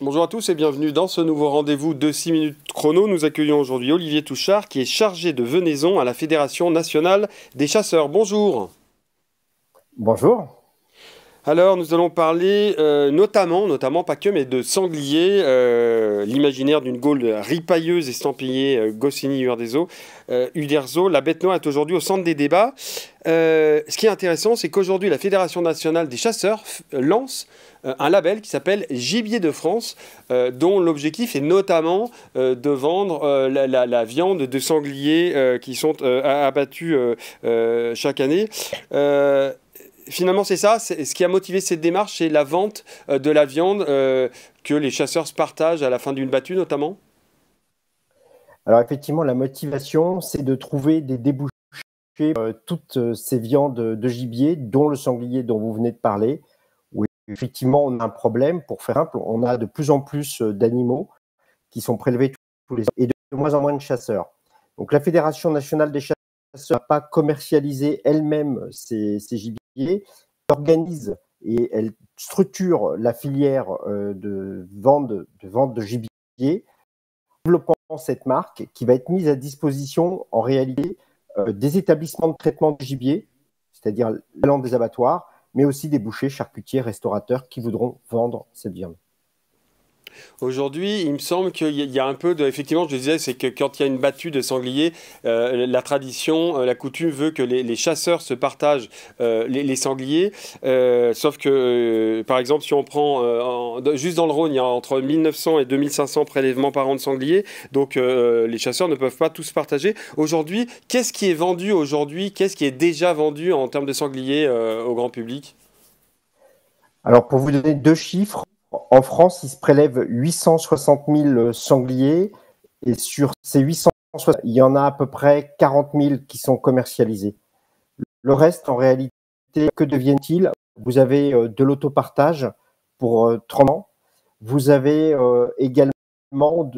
Bonjour à tous et bienvenue dans ce nouveau rendez-vous de 6 minutes chrono. Nous accueillons aujourd'hui Olivier Touchard qui est chargé de venaison à la Fédération nationale des chasseurs. Bonjour. Bonjour. Alors nous allons parler notamment, pas que, mais de sanglier, l'imaginaire d'une Gaule ripailleuse estampillée Goscinny-Uderzo. Uderzo, la bête noire est aujourd'hui au centre des débats. Ce qui est intéressant, c'est qu'aujourd'hui la Fédération nationale des chasseurs lance un label qui s'appelle Gibier de France, dont l'objectif est notamment de vendre la viande de sangliers qui sont abattus chaque année. Finalement, c'est ça. Ce qui a motivé cette démarche, c'est la vente de la viande que les chasseurs se partagent à la fin d'une battue, notamment. Alors effectivement, la motivation, c'est de trouver des débouchés toutes ces viandes de gibier, dont le sanglier dont vous venez de parler, où effectivement on a un problème. Pour faire simple, on a de plus en plus d'animaux qui sont prélevés tous les ans et de moins en moins de chasseurs. Donc la Fédération nationale des chasseurs n'a pas commercialisé elle-même ces gibiers, elle organise et elle structure la filière de vente de gibier, développant cette marque qui va être mise à disposition en réalité des établissements de traitement de gibier, c'est-à-dire l'allant des abattoirs, mais aussi des bouchers, charcutiers, restaurateurs qui voudront vendre cette viande. Aujourd'hui, il me semble qu'il y a un peu de... Effectivement, je le disais, c'est que quand il y a une battue de sanglier, la tradition, la coutume veut que les chasseurs se partagent les sangliers. Sauf que, par exemple, si on prend... juste dans le Rhône, il y a entre 1900 et 2500 prélèvements par an de sangliers. Donc, les chasseurs ne peuvent pas tous partager. Aujourd'hui, qu'est-ce qui est vendu aujourd'hui? Qu'est-ce qui est déjà vendu en termes de sangliers au grand public? Alors, pour vous donner deux chiffres, en France, il se prélève 860 000 sangliers et sur ces 860, il y en a à peu près 40 000 qui sont commercialisés. Le reste, en réalité, que deviennent-ils? Vous avez de l'autopartage pour 30 ans. Vous avez également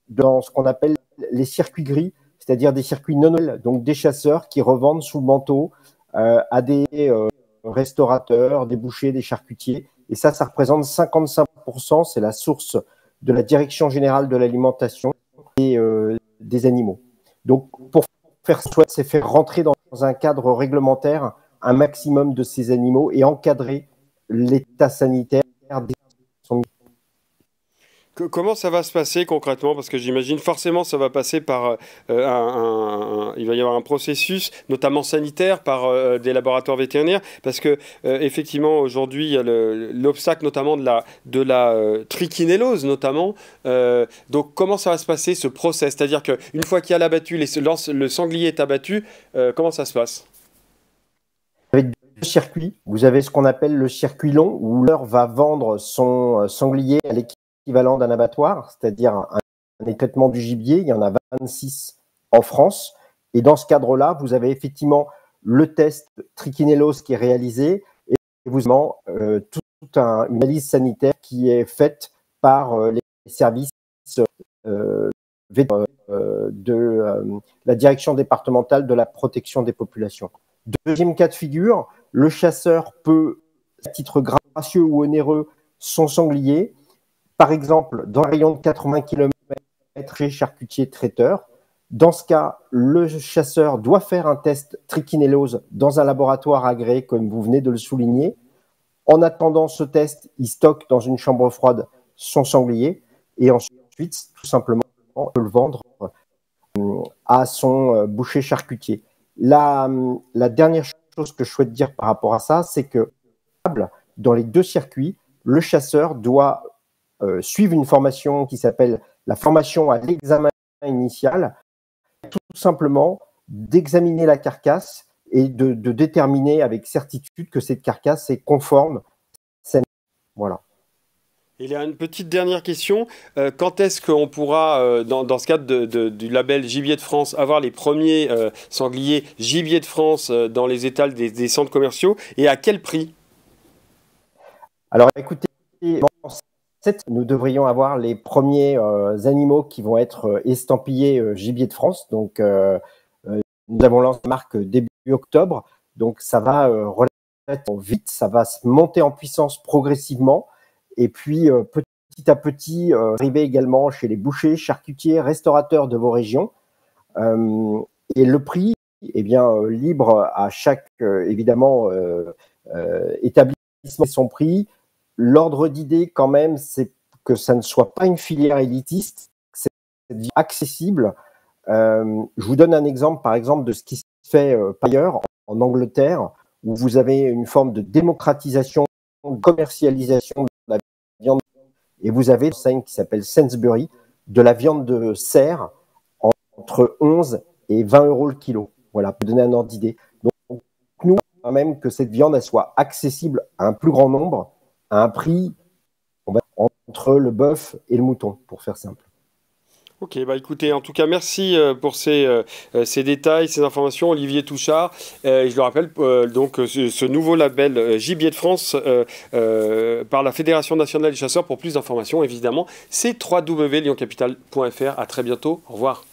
dans ce qu'on appelle les circuits gris, c'est-à-dire des circuits non officiels, donc des chasseurs qui revendent sous le manteau à des restaurateurs, des bouchers, des charcutiers. Et ça représente 55%, c'est la source de la Direction générale de l'alimentation et des animaux. Donc, pour faire ça, c'est faire rentrer dans un cadre réglementaire un maximum de ces animaux et encadrer l'état sanitaire des Comment ça va se passer concrètement? Parce que j'imagine forcément ça va passer par il va y avoir un processus, notamment sanitaire, par des laboratoires vétérinaires, parce que effectivement aujourd'hui il y a l'obstacle notamment de la trichinellose notamment. Donc comment ça va se passer ce process? C'est-à-dire qu'une fois qu'il y a l'abattu, le sanglier est abattu, comment ça se passe? avec deux circuits. Vous avez ce qu'on appelle le circuit long, où l'heure va vendre son sanglier à l'équivalent d'un abattoir, c'est-à-dire un traitement du gibier. Il y en a 26 en France. Et dans ce cadre-là, vous avez effectivement le test trichinellose qui est réalisé et vous avez toute une analyse sanitaire qui est faite par les services euh, de la direction départementale de la protection des populations. Deuxième cas de figure, le chasseur peut, à titre gracieux ou onéreux, son sanglier, par exemple, dans un rayon de 80 km chez charcutier traiteur. Dans ce cas, le chasseur doit faire un test trichinellose dans un laboratoire agréé, comme vous venez de le souligner. En attendant ce test, il stocke dans une chambre froide son sanglier et ensuite, tout simplement, on peut le vendre à son boucher charcutier. La dernière chose que je souhaite dire par rapport à ça, c'est que dans les deux circuits, le chasseur doit suivre une formation qui s'appelle la formation à l'examen initial, tout simplement d'examiner la carcasse et de déterminer avec certitude que cette carcasse est conforme. Voilà. Il y a une petite dernière question. Quand est-ce qu'on pourra, dans ce cadre du label Gibier de France, avoir les premiers sangliers Gibier de France dans les étals des centres commerciaux et à quel prix? Alors écoutez, nous devrions avoir les premiers animaux qui vont être estampillés Gibier de France. Donc, nous avons lancé la marque début octobre. Donc, ça va relativement vite, ça va se monter en puissance progressivement. Et puis, petit à petit arriver également chez les bouchers, charcutiers, restaurateurs de vos régions. Et le prix, eh bien, libre à chaque, évidemment, établissement son prix. L'ordre d'idée, quand même, c'est que ça ne soit pas une filière élitiste, que c'est accessible. Je vous donne un exemple, par exemple, de ce qui se fait ailleurs, en Angleterre, où vous avez une forme de démocratisation, de commercialisation de la viande. Et vous avez une enseigne qui s'appelle Sainsbury, de la viande de cerf entre 11 et 20 euros le kilo. Voilà, pour donner un ordre d'idée. Donc, nous, quand même que cette viande elle soit accessible à un plus grand nombre, à un prix entre le bœuf et le mouton, pour faire simple. Ok, bah écoutez, en tout cas, merci pour ces détails, ces informations, Olivier Touchard. Je le rappelle, donc ce nouveau label Gibier de France par la Fédération nationale des chasseurs. Pour plus d'informations, évidemment, c'est www.lioncapital.fr. À très bientôt. Au revoir.